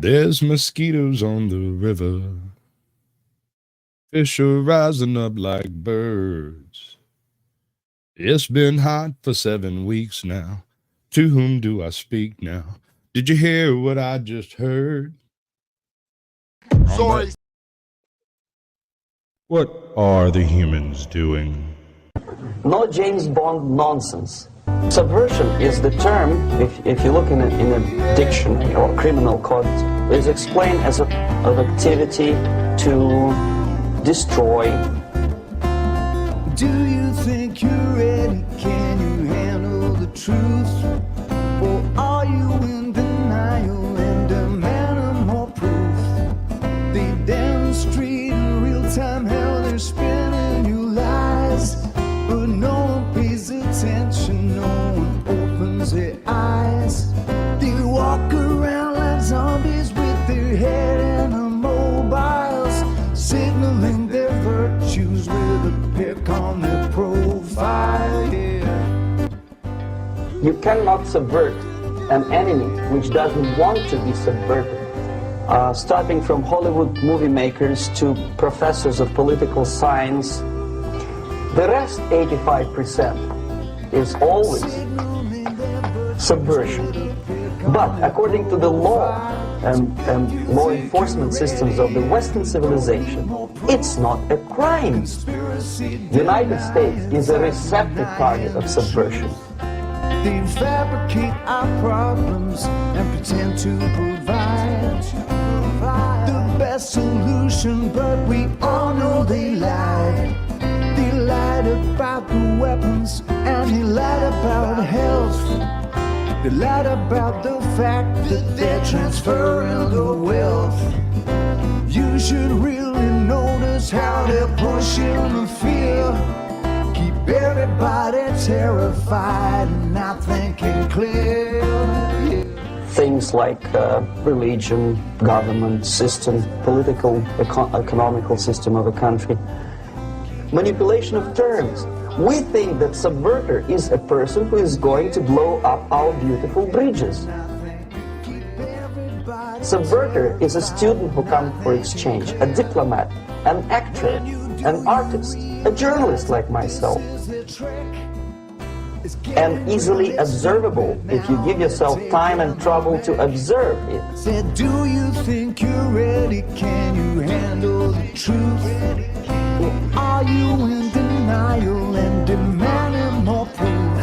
There's mosquitoes on the river. Fish are rising up like birds. It's been hot for 7 weeks now. To whom do I speak now? Did you hear what I just heard? Sorry. What are the humans doing? No James Bond nonsense. Subversion is the term, if you look in a dictionary or criminal code, is explained as an activity to destroy. Do you think you're ready? Can you handle the truth? Or are you in denial and demanding more proof? They demonstrate in real time how they're spinning you lies, but no one pays attention, no one opens their eyes. They walk around like zombies with their head in the mobiles, signaling their virtues with a pick on their profile. Yeah. You cannot subvert an enemy which doesn't want to be subverted. Starting from Hollywood movie makers to professors of political science, the rest, 85%, is always subversion. But according to the law and law enforcement systems of the Western civilization, it's not a crime. The United States is a receptive target of subversion. They fabricate our problems and pretend to provide the best solution, but we all know they lied. They lied about the weapons and they lied about health. They lied about the fact that they're transferring the wealth. You should really notice how they're pushing the fear. Keep everybody terrified and not thinking clear. Yeah. Things like religion, government system, political, economical system of a country. Manipulation of terms. We think that subverter is a person who is going to blow up our beautiful bridges. Subverter is a student who comes for exchange, a diplomat, an actor, an artist, a journalist like myself, and easily observable if you give yourself time and trouble to observe it. Said, do you think you're ready? Can you handle the truth? Or are you in denial and demanding more proof?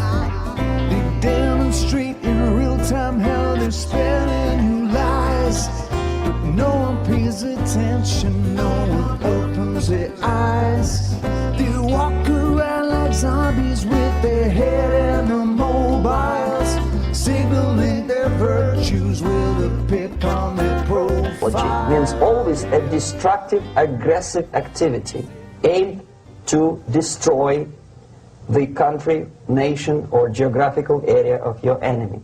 They demonstrate in real time how they're spinning you lies, but no one pays attention, no one opens their eyes. They walk around like zombies with their head in the mobiles, signaling their virtues with a pick on their profile. Logic means always a destructive, aggressive activity aimed to destroy the country, nation, or geographical area of your enemy.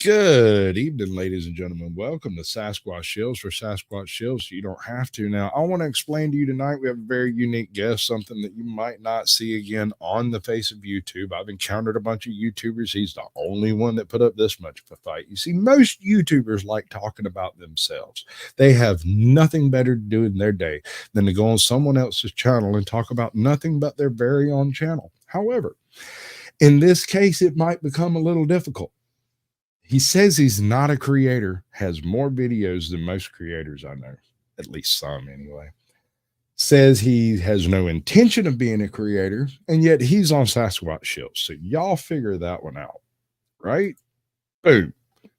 Good evening, ladies and gentlemen. Welcome to Sasquatch Shills for Sasquatch Shills. You don't have to. Now, I want to explain to you tonight, we have a very unique guest, something that you might not see again on the face of YouTube. I've encountered a bunch of YouTubers. He's the only one that put up this much of a fight. You see, most YouTubers like talking about themselves. They have nothing better to do in their day than to go on someone else's channel and talk about nothing but their very own channel. However, in this case, it might become a little difficult. He says he's not a creator, has more videos than most creators I know, at least some anyway. Says he has no intention of being a creator, and yet he's on Sasquatch Shills. So y'all figure that one out, right? Boom.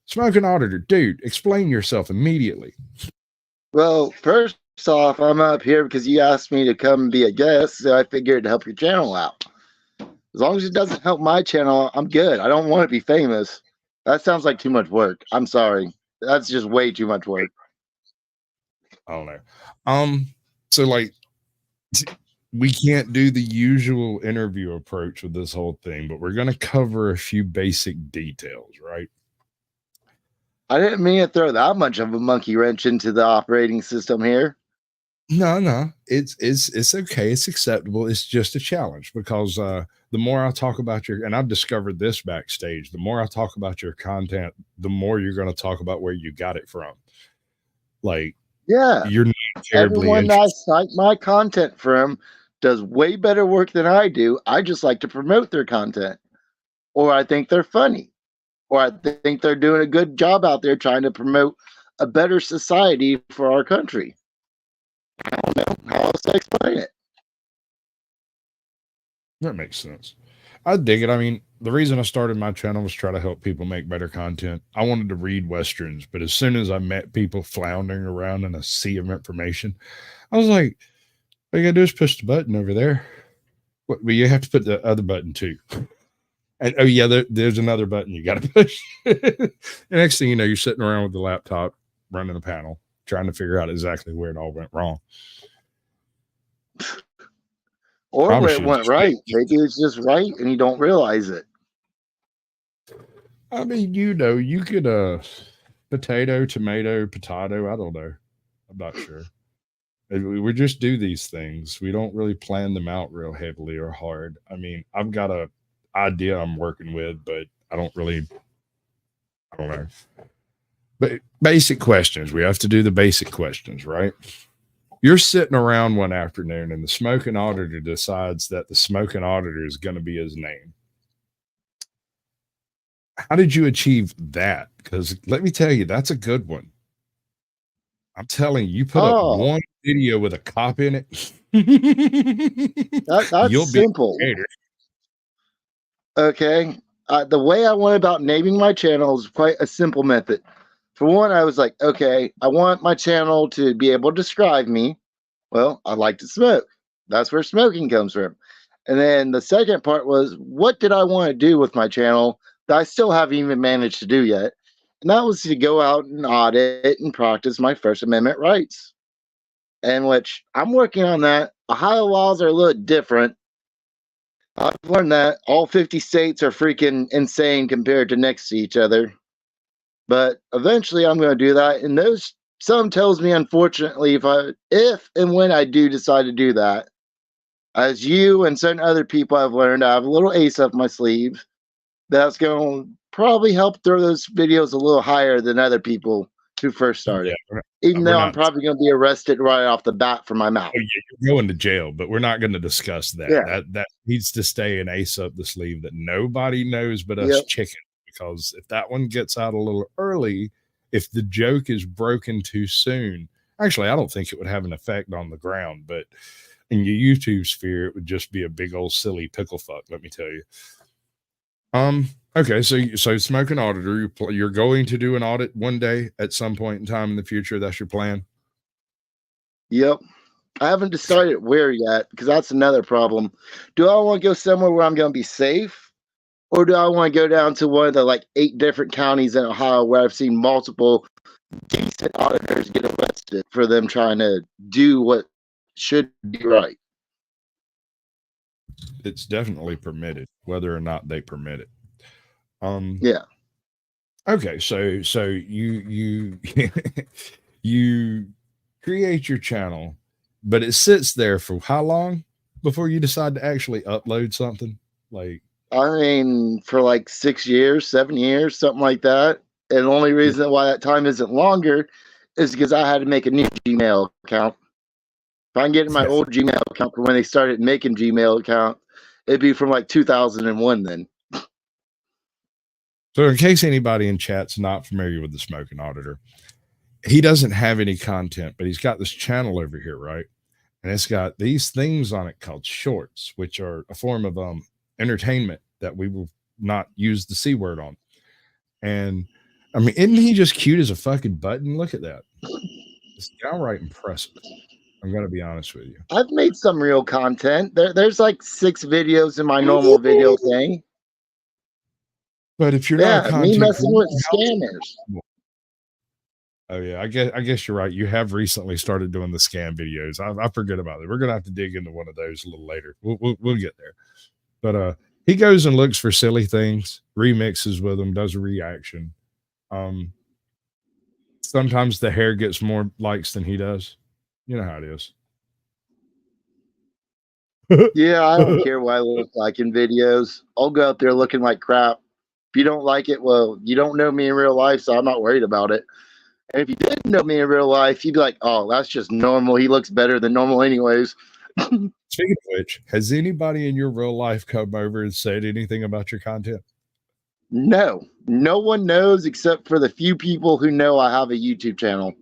Smoking Auditor, dude, explain yourself immediately. Well, first off, I'm up here because you asked me to come be a guest, so I figured to help your channel out. As long as it doesn't help my channel, I'm good. I don't want to be famous. That sounds like too much work. I'm sorry. That's just way too much work. I don't know. So like we can't do the usual interview approach with this whole thing, but we're going to cover a few basic details, right? I didn't mean to throw that much of a monkey wrench into the operating system here. No, it's okay. It's acceptable. It's just a challenge because the more I talk about and I've discovered this backstage, the more I talk about your content, the more you're going to talk about where you got it from. Like, Yeah. you're not terribly Everyone that I interested. cite my content from does way better work than I do. I just like to promote their content, or I think they're funny, or I think they're doing a good job out there trying to promote a better society for our country. I don't know how else to explain it. That makes sense. I dig it. I mean, the reason I started my channel was try to help people make better content. I wanted to read Westerns, but as soon as I met people floundering around in a sea of information, I was like, all you gotta do is push the button over there. Well, you have to put the other button too. And oh yeah, there's another button you got to push. The next thing you know, you're sitting around with the laptop running a panel, trying to figure out exactly where it all went wrong. Or where Promise it you. went right. Maybe it's just right and you don't realize it. I mean, you could potato, tomato, potato. I don't know. I'm not sure. We just do these things. We don't really plan them out real heavily or hard. I mean, I've got a idea I'm working with, but I don't know. But basic questions. We have to do the basic questions, right? You're sitting around one afternoon and the smoking auditor decides that the smoking auditor is going to be his name. How did you achieve that? Because let me tell you, that's a good one. I'm telling you, put up one video with a cop in it. That's You'll simple. be a creator. Okay. The way I went about naming my channel is quite a simple method. For one, I was like, okay, I want my channel to be able to describe me. Well, I like to smoke. That's where smoking comes from. And then the second part was, what did I want to do with my channel that I still haven't even managed to do yet? And that was to go out and audit and practice my First Amendment rights. And which I'm working on that. Ohio laws are a little different. I've learned that all 50 states are freaking insane compared to next to each other. But eventually I'm going to do that. And some tells me, unfortunately, if and when I do decide to do that, as you and certain other people have learned, I have a little ace up my sleeve that's going to probably help throw those videos a little higher than other people who first started. Yeah, Even we're though I'm not. probably going to be arrested right off the bat from my mouth. Oh, yeah, you're going to jail, but we're not going to discuss that. Yeah. That needs to stay an ace up the sleeve that nobody knows but us Yep. chickens. Because if that one gets out a little early, if the joke is broken too soon, actually, I don't think it would have an effect on the ground, but in your YouTube sphere, it would just be a big old silly pickle fuck. Let me tell you. Okay, so smoking auditor, you're going to do an audit one day at some point in time in the future. That's your plan. Yep. I haven't decided where yet because that's another problem. Do I want to go somewhere where I'm going to be safe? Or do I want to go down to one of the like 8 different counties in Ohio where I've seen multiple decent auditors get arrested for them trying to do what should be right? It's definitely permitted, whether or not they permit it. Yeah. Okay, so you you create your channel, but it sits there for how long before you decide to actually upload something? Like, I mean, for like 6 years, 7 years, something like that. And the only reason why that time isn't longer is because I had to make a new Gmail account. If I can get in my old Gmail account from when they started making Gmail account, it'd be from like 2001 then. so in case anybody in chat's not familiar with the smoking auditor, he doesn't have any content, but he's got this channel over here, right? And it's got these things on it called shorts, which are a form of entertainment that we will not use the C word on. And I mean, isn't he just cute as a fucking button? Look at that. It's downright impressive. I'm gonna be honest with you. I've made some real content. There's like 6 videos in my normal video thing. But if you're not a me content messing with creator, scammers. oh yeah, I guess you're right. You have recently started doing the scam videos. I forget about it. We're gonna have to dig into one of those a little later. We'll get there. But he goes and looks for silly things, remixes with them, does a reaction. Sometimes the hair gets more likes than he does. You know how it is. Yeah, I don't care what I look like in videos. I'll go out there looking like crap. If you don't like it, well, you don't know me in real life, so I'm not worried about it. And if you did know me in real life, you'd be like, oh, that's just normal. He looks better than normal, anyways. Speaking of which, has anybody in your real life come over and said anything about your content? No, no one knows except for the few people who know I have a YouTube channel.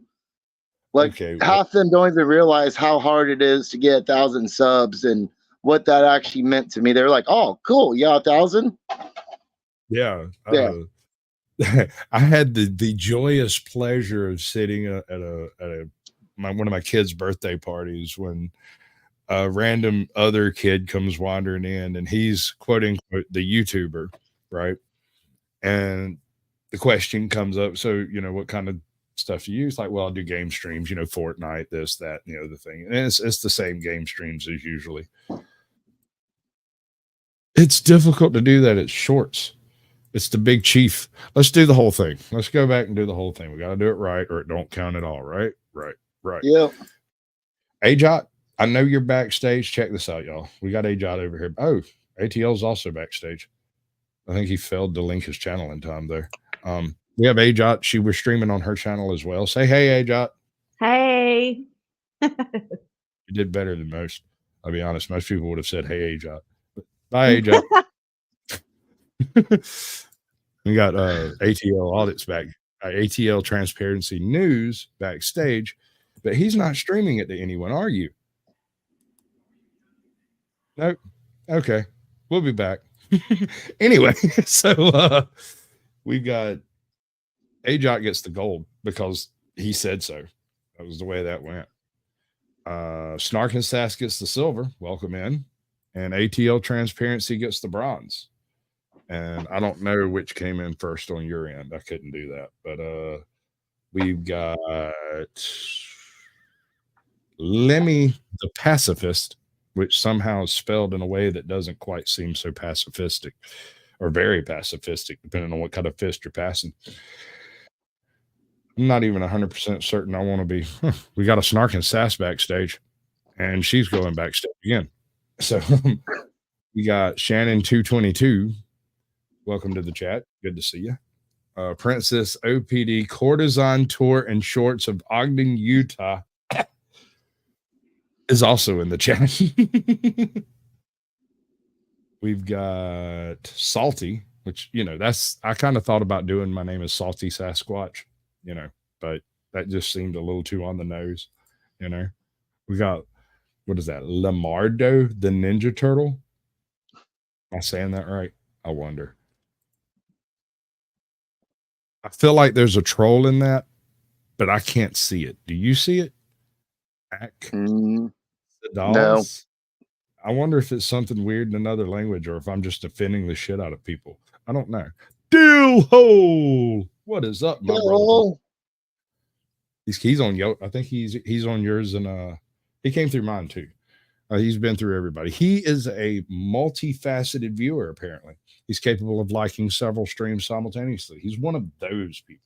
Like Okay, well, half of them don't even realize how hard it is to get 1,000 subs and what that actually meant to me. They're like, "Oh, cool, yeah, 1,000." yeah. Yeah, I had the joyous pleasure of sitting at one of my kids' birthday parties when a random other kid comes wandering in, and he's quote unquote the YouTuber, right? And the question comes up, so what kind of stuff you use? Like, well, I'll do game streams, Fortnite, this, that, and the other thing. And it's the same game streams as usually. It's difficult to do that. It's shorts. It's the big chief. Let's do the whole thing. Let's go back and do the whole thing. We got to do it right, or it don't count at all. Right. yeah. Ajot, I know you're backstage. Check this out, y'all. We got Ajot over here. Oh, ATL's also backstage. I think he failed to link his channel in time there. We have Ajot. She was streaming on her channel as well. Say hey, Ajot. Hey. You did better than most. I'll be honest. Most people would have said hey, Ajot. But bye, Ajot. We got ATL audits back, ATL Transparency News backstage, but he's not streaming it to anyone, are you? Nope. Okay, we'll be back. Anyway, so we got Ajot gets the gold because he said so. That was the way that went. Snark and Sass gets the silver. Welcome in, and ATL Transparency gets the bronze. And I don't know which came in first on your end. I couldn't do that. But we've got Lemmy the Pacifist, which somehow is spelled in a way that doesn't quite seem so pacifistic or very pacifistic, depending on what kind of fist you're passing. I'm not even 100% certain I want to be. We got a Snark and Sass backstage, and she's going backstage again. So we got Shannon 222. Welcome to the chat. Good to see you. Princess OPD Courtesan Tour and Shorts of Ogden, Utah is also in the chat. We've got Salty, which, I kind of thought about doing my name is Salty Sasquatch, but that just seemed a little too on the nose, We got, what is that? Lamardo, the Ninja Turtle. Am I saying that right? I wonder. I feel like there's a troll in that, but I can't see it. Do you see it? The dolls? No. I wonder if it's something weird in another language or if I'm just offending the shit out of people. I don't know. Dill hole. What is up, my brother? He's on yo. I think he's on yours, and he came through mine too. He's been through everybody. He is a multifaceted viewer, apparently. He's capable of liking several streams simultaneously. He's one of those people.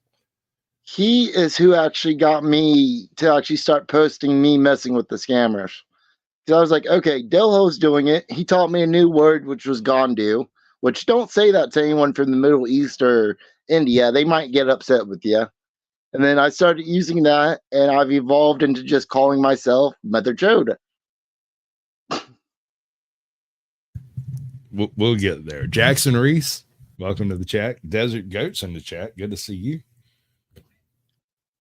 He is who actually got me to actually start posting me messing with the scammers. So I was like, okay, Delho's doing it. He taught me a new word, which was Gondu, which don't say that to anyone from the Middle East or India. They might get upset with you. And then I started using that, and I've evolved into just calling myself Mother Joda. We'll get there. Jackson Reese, welcome to the chat. Desert Goats in the chat. Good to see you.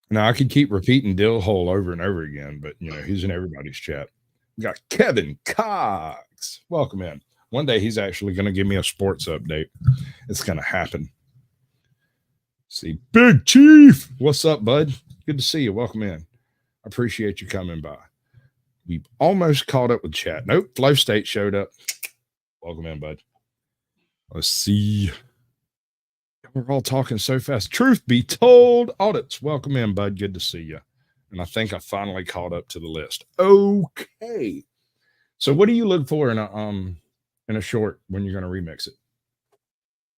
Now, I could keep repeating Dill Hole over and over again, but, he's in everybody's chat. We got Kevin Cox. Welcome in. One day he's actually going to give me a sports update. It's going to happen. See, Big Chief. What's up, bud? Good to see you. Welcome in. I appreciate you coming by. We've almost caught up with chat. Nope. Flow State showed up. Welcome in, bud. Let's see. We're all talking so fast. Truth be told, audits. Welcome in, bud. Good to see you. And I think I finally caught up to the list. Okay. So what do you look for in a short when you're going to remix it?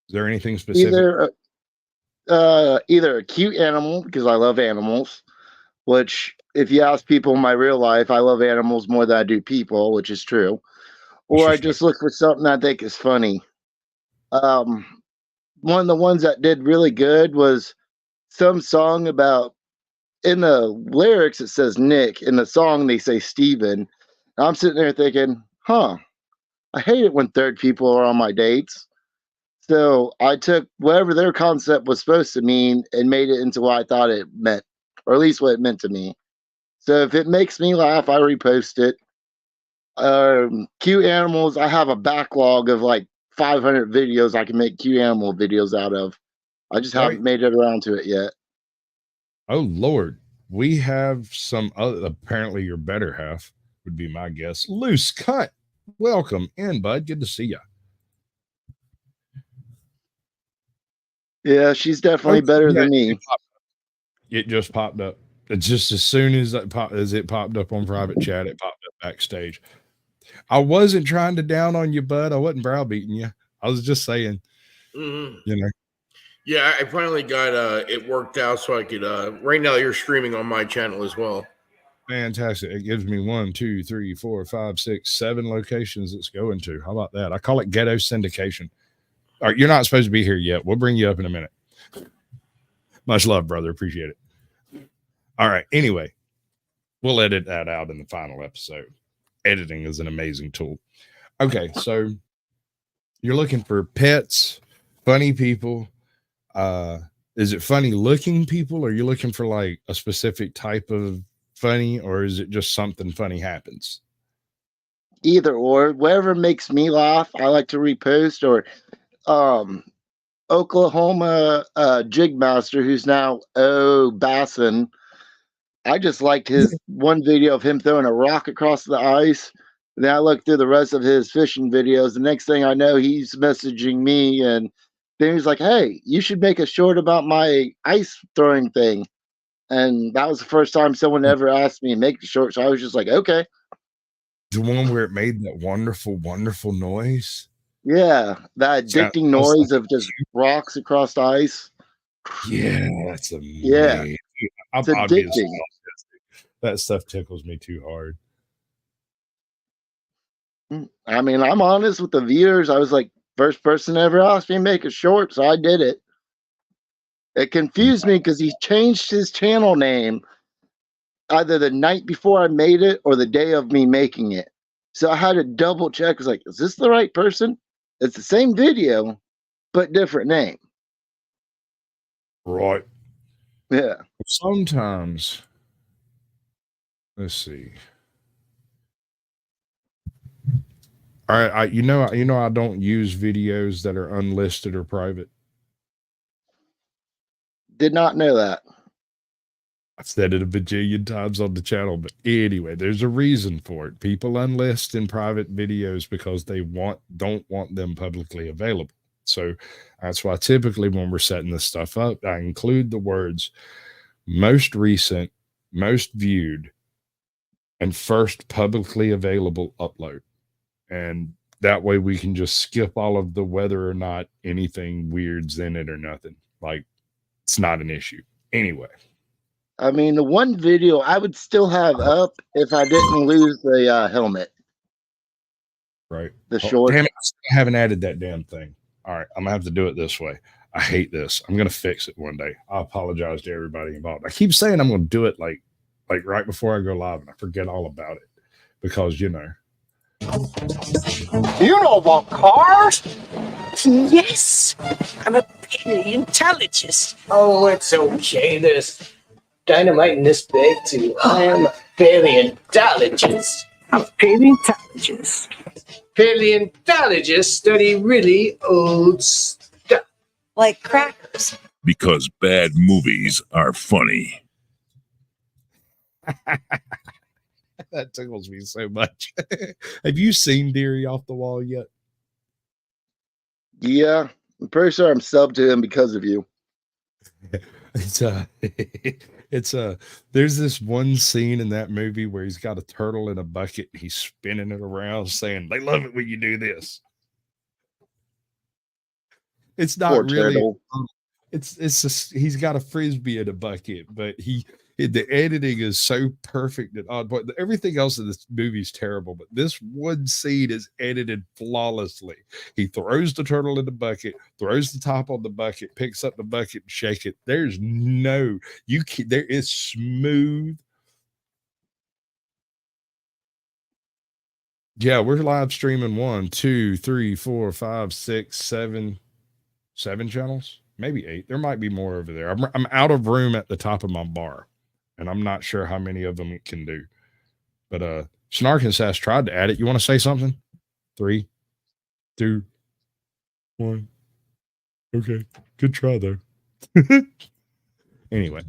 Is there anything specific? Either a cute animal, because I love animals, which if you ask people in my real life, I love animals more than I do people, which is true. or I just look for something I think is funny. Um, one of the ones that did really good was some song about, in the lyrics it says Nick, in the song they say Steven. I'm sitting there thinking, huh, I hate it when third people are on my dates. So I took whatever their concept was supposed to mean and made it into what I thought it meant, or at least what it meant to me. So if it makes me laugh, I repost it. Cute animals, I have a backlog of like 500 videos I can make cute animal videos out of. I just haven't made it around to it yet. Oh Lord, we have some other. Apparently, your better half would be my guess. Loose cut. Welcome in, bud. Good to see you. Yeah, she's definitely better than me. It just popped up. It just as soon as it popped up on private chat, it popped up backstage. I wasn't trying to down on you, bud. I wasn't browbeating you. I was just saying, you know. Yeah, I finally got it worked out so I could. Right now, you're streaming on my channel as well. Fantastic. It gives me 1, 2, 3, 4, 5, 6, 7 locations it's going to. How about that? I call it ghetto syndication. All right, you're not supposed to be here yet. We'll bring you up in a minute. Much love, brother. Appreciate it. All right. Anyway, we'll edit that out in the final episode. Editing is an amazing tool. Okay, so you're looking for pets, funny people. Is it funny looking people? Or are you looking for like a specific type of funny, or is it just something funny happens? Either or, whatever makes me laugh, I like to repost. Or Oklahoma Jig Master, who's now Bassin. I just liked his one video of him throwing a rock across the ice. And then I looked through the rest of his fishing videos. The next thing I know, he's messaging me, and then he's like, "Hey, you should make a short about my ice throwing thing." And that was the first time someone ever asked me to make the short. So I was just like, okay. The one where it made that wonderful, wonderful noise. Yeah, that addicting noise of just rocks across the ice. Yeah, that's amazing. Yeah, I'm obviously autistic. That stuff tickles me too hard. I mean, I'm honest with the viewers. I was like, first person ever asked me to make a short, so I did it. It confused me because he changed his channel name either the night before I made it or the day of me making it. So I had to double check. I was like, is this the right person? It's the same video, but different name. Right. Yeah. Sometimes, let's see. All right, I don't use videos that are unlisted or private. Did not know that. I've said it a bajillion times on the channel, but anyway, there's a reason for it. People unlist in private videos because they don't want them publicly available. So that's why typically when we're setting this stuff up, I include the words most recent, most viewed, and first publicly available upload. And that way we can just skip all of the whether or not anything weird's in it or nothing. Like, it's not an issue. Anyway. I mean, the one video I would still have up if I didn't lose the helmet. Right. The short. Damn it, I still haven't added that damn thing. All right, I'm going to have to do it this way. I hate this. I'm going to fix it one day. I apologize to everybody involved. I keep saying I'm going to do it like right before I go live, and I forget all about it because, You know about cars? Yes, I'm a paleontologist. Oh, it's okay. There's dynamite in this bag, too. I am a paleontologist. I'm a paleontologist. Paleontologists study really old stuff. Like crackers. Because bad movies are funny. That tickles me so much. Have you seen Deary Off the Wall yet? Yeah, I'm pretty sure I'm subbed to him because of you. There's this one scene in that movie where he's got a turtle in a bucket. He's spinning it around saying, they love it when you do this. It's not Poor really, turtle. he's got a Frisbee in a bucket, but The editing is so perfect at odd point. Everything else in this movie is terrible, but this one scene is edited flawlessly. He throws the turtle in the bucket, throws the top on the bucket, picks up the bucket and shake it. There's no, you can, there is smooth. Yeah, we're live streaming 1, 2, 3, 4, 5, 6, 7 channels, maybe 8. There might be more over there. I'm out of room at the top of my bar, and I'm not sure how many of them it can do. But Snark and Sass tried to add it. You want to say something? 3, 2, 1. Okay, good try though. Anyway,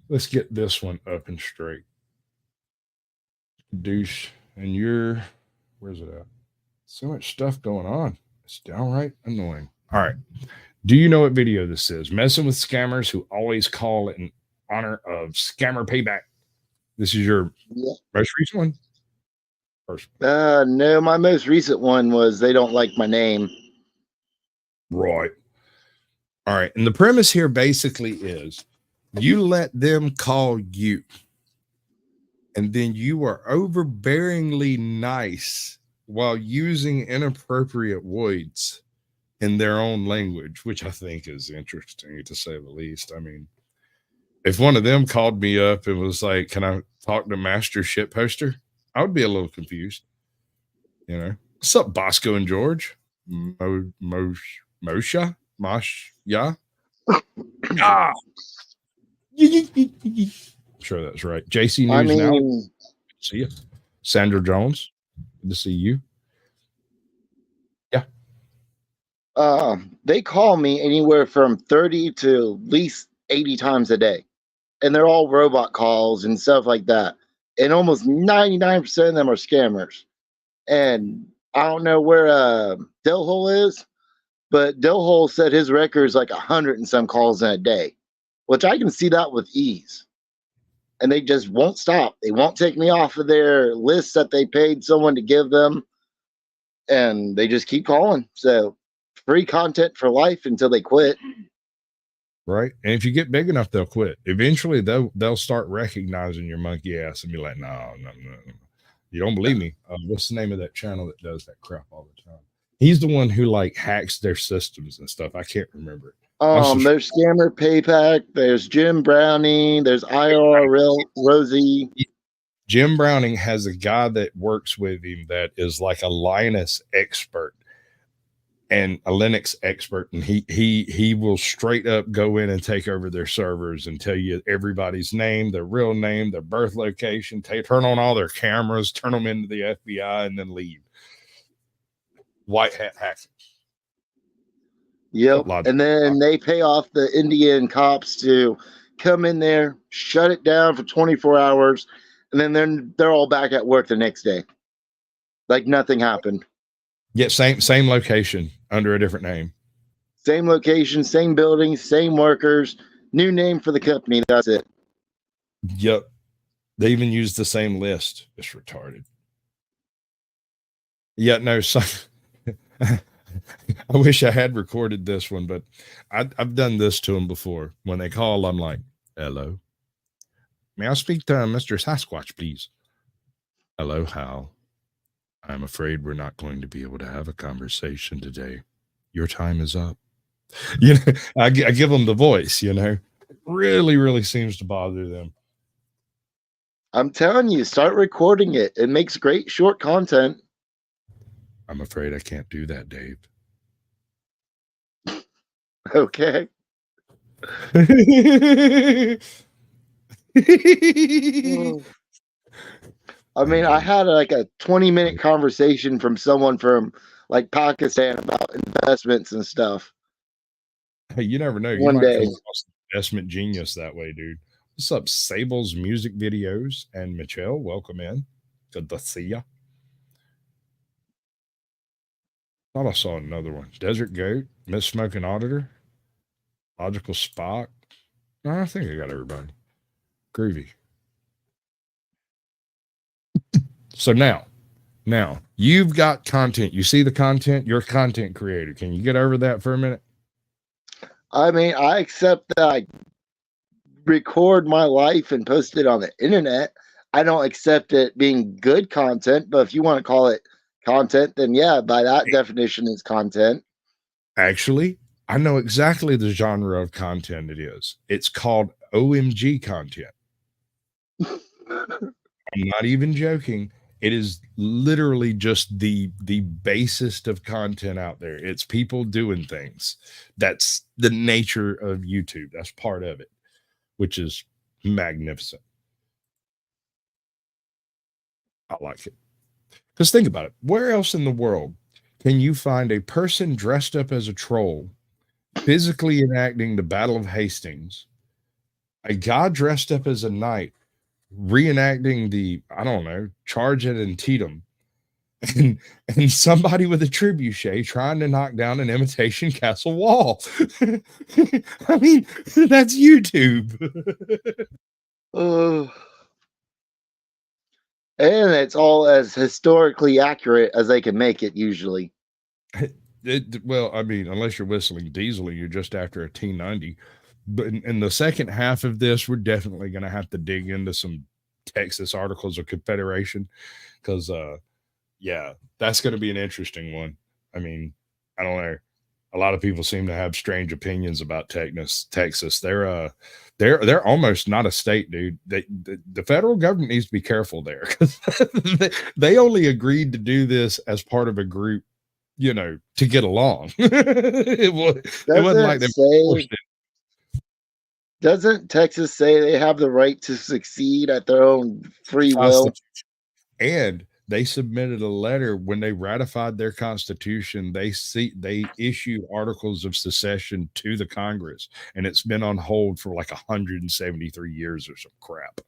let's get this one up and straight. Douche, and where's it at? So much stuff going on. It's downright annoying. All right. Do you know what video this is? Messing with scammers who always call in honor of scammer payback. This is your most recent one? First. No, my most recent one was they don't like my name. Right. All right. And the premise here basically is you let them call you, and then you are overbearingly nice while using inappropriate words in their own language, which I think is interesting to say the least. I mean, if one of them called me up and was like, "Can I talk to Master Shitposter?" I would be a little confused. You know, what's up, Bosco and George? Mosha? Mosh? Yeah? Ah! Sure, that's right. JC News Now. See you. Sandra Jones. Good to see you. Yeah. They call me anywhere from 30 to at least 80 times a day. And they're all robot calls and stuff like that. And almost 99% of them are scammers. And I don't know where Delhole is, but Delhole said his record is like 100 and some calls in a day, which I can see that with ease. And they just won't stop. They won't take me off of their list that they paid someone to give them. And they just keep calling. So free content for life until they quit. Right. And if you get big enough, they'll quit. Eventually they'll start recognizing your monkey ass and be like, no. You don't believe me? What's the name of that channel that does that crap all the time? He's the one who like hacks their systems and stuff. I can't remember it. There's Scammer Payback, there's Jim Browning, there's IRL Rosie. Jim Browning has a guy that works with him that is like a Linus expert and a Linux expert, and he will straight up go in and take over their servers and tell you everybody's name, their real name, their birth location, turn on all their cameras, turn them into the FBI, and then leave. White hat hacking. Yep. And then they pay off the Indian cops to come in there, shut it down for 24 hours, and then they're all back at work the next day. Like nothing happened. Yeah, same location under a different name. Same location, same building, same workers, new name for the company. That's it. Yep. They even use the same list. It's retarded. Yeah, no, I wish I had recorded this one, but I've done this to them before. When they call, I'm like, hello. May I speak to Mr. Sasquatch, please? Hello, Hal. I'm afraid we're not going to be able to have a conversation today. Your time is up. You know, I give them the voice, you know. It really, really seems to bother them. I'm telling you, start recording it. It makes great short content. I'm afraid I can't do that, Dave. Okay. I mean, I had like a 20-minute conversation from someone from like Pakistan about investments and stuff. Hey, you never know. You might come across an investment genius that way, dude. What's up, Sable's Music Videos and Michelle? Welcome in. Good to see ya. Thought I saw another one. Desert Goat, Miss Smoking Auditor, Logical Spock. No, I think I got everybody. Groovy. So now you've got content. You see the content. You're a content creator. Can you get over that for a minute? I mean, I accept that I record my life and post it on the internet. I don't accept it being good content, but if you want to call it content, then yeah, by that definition, it's content. Actually, I know exactly the genre of content it is. It's called OMG content. I'm not even joking. It is literally just the basest of content out there. It's people doing things. That's the nature of YouTube. That's part of it, which is magnificent. I like it. Because think about it. Where else in the world can you find a person dressed up as a troll, physically enacting the Battle of Hastings, a guy dressed up as a knight, reenacting the, I don't know, charge at Antietam, and somebody with a trebuchet trying to knock down an imitation castle wall? I mean, that's YouTube. And it's all as historically accurate as they can make it usually. Well, I mean, unless you're whistling Diesel and you're just after a T90. But in the second half of this, we're definitely going to have to dig into some Texas Articles of Confederation because, yeah, that's going to be an interesting one. I mean, I don't know. A lot of people seem to have strange opinions about Texas. They're almost not a state, dude. The federal government needs to be careful there because they only agreed to do this as part of a group, you know, to get along. it wasn't like they forced it. Doesn't Texas say they have the right to succeed at their own free will? And they submitted a letter when they ratified their constitution. They issued articles of secession to the Congress, and it's been on hold for like 173 years or some crap.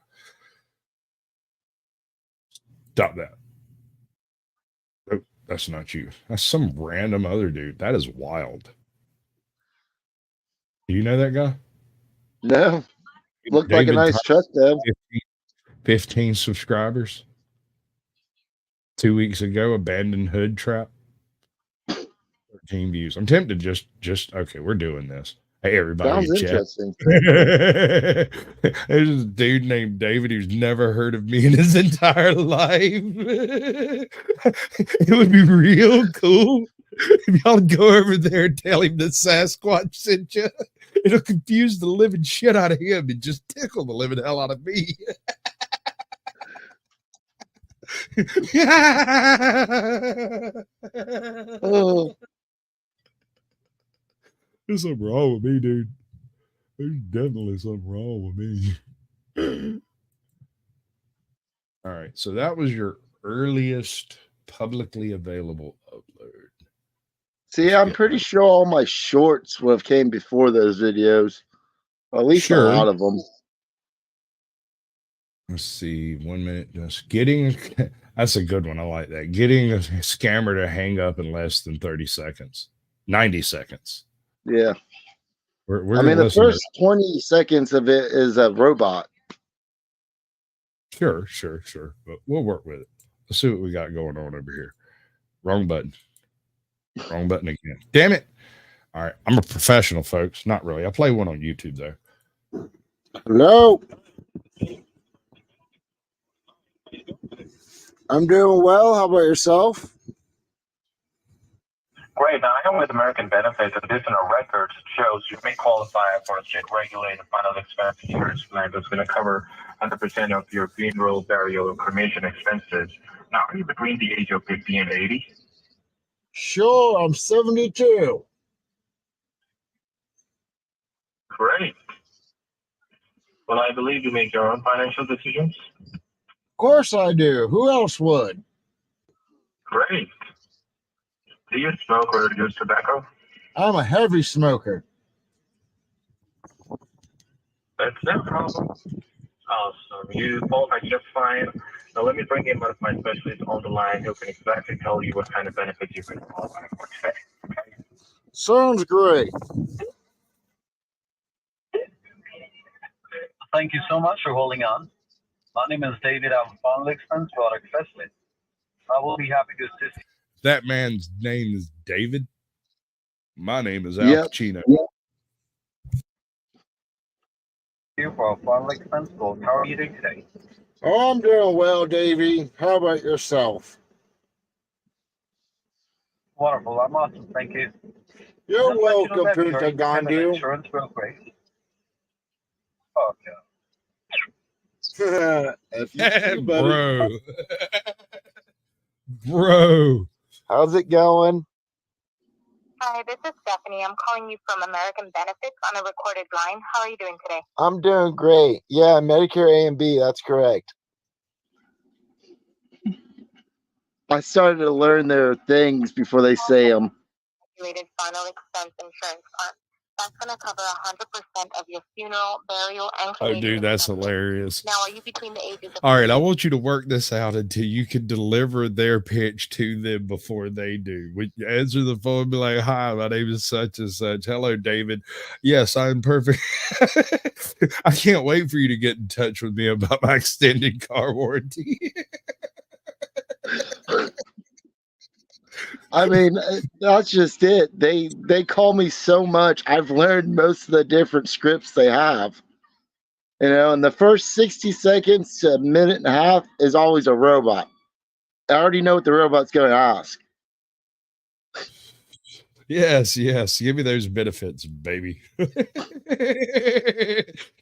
Stop that. Oh, that's not you. That's some random other dude. That is wild. Do you know that guy? No. Looked like a nice truck, though. 15 subscribers. 2 weeks ago, abandoned hood trap. 13 views. I'm tempted just okay, we're doing this. Hey, everybody. Sounds interesting. There's this dude named David who's never heard of me in his entire life. It would be real cool if y'all go over there and tell him that Sasquatch sent you. It'll confuse the living shit out of him and just tickle the living hell out of me. Oh. There's something wrong with me, dude. There's definitely something wrong with me. All right, so that was your earliest publicly available upload. See, I'm pretty sure all my shorts would have came before those videos. Or at least a lot of them. Let's see. 1 minute. Just getting. That's a good one. I like that. Getting a scammer to hang up in less than 30 seconds. 90 seconds. Yeah. We're I mean, the first 20 seconds of it is a robot. Sure. But we'll work with it. Let's see what we got going on over here. Wrong button. Wrong button again. Damn it. All right. I'm a professional, folks. Not really. I play one on YouTube, though. Hello. I'm doing well. How about yourself? Great. Now, I know with American Benefits, additional records shows you may qualify for a state-regulated final expense insurance plan that's going to cover 100% of your funeral, burial, and cremation expenses. Now, are you between the age of 50 and 80? Sure, I'm 72. Great. Well, I believe you make your own financial decisions. Of course I do. Who else would? Great. Do you smoke or use tobacco? I'm a heavy smoker. That's no problem. Awesome. You qualify just fine. Now let me bring in one of my specialists on the line who can exactly tell you what kind of benefits you can qualify for today. Okay? Sounds great. Thank you so much for holding on. My name is David. I'm Final Expense Product Specialist. I will be happy to assist you. That man's name is David. My name is Al Yep. Pacino. Yep. here for a fun expense quote. How are you doing today? Oh, I'm doing well, Davey. How about yourself? Wonderful. I'm awesome. Thank you. You're Just let you know welcome, that we Punta are independent Gandu. insurance brokerage. Okay. If you do, buddy. Bro. How's it going? Hi, this is Stephanie. I'm calling you from American Benefits on a recorded line. How are you doing today? I'm doing great. Yeah, Medicare A and B, that's correct. I started to learn their things before they say them. Regulated final expense insurance plan. That's going to cover 100% of your funeral, burial, and Oh, cremation dude, that's expenses. hilarious. Now, are you between the ages of... All right, I want you to work this out until you can deliver their pitch to them before they do. We answer the phone and be like, hi, my name is such and such. Hello, David. Yes, I'm perfect. I can't wait for you to get in touch with me about my extended car warranty. I mean, that's just it. They call me so much. I've learned most of the different scripts they have. You know, and the first 60 seconds to a minute and a half is always a robot. I already know what the robot's going to ask. Yes. Give me those benefits, baby.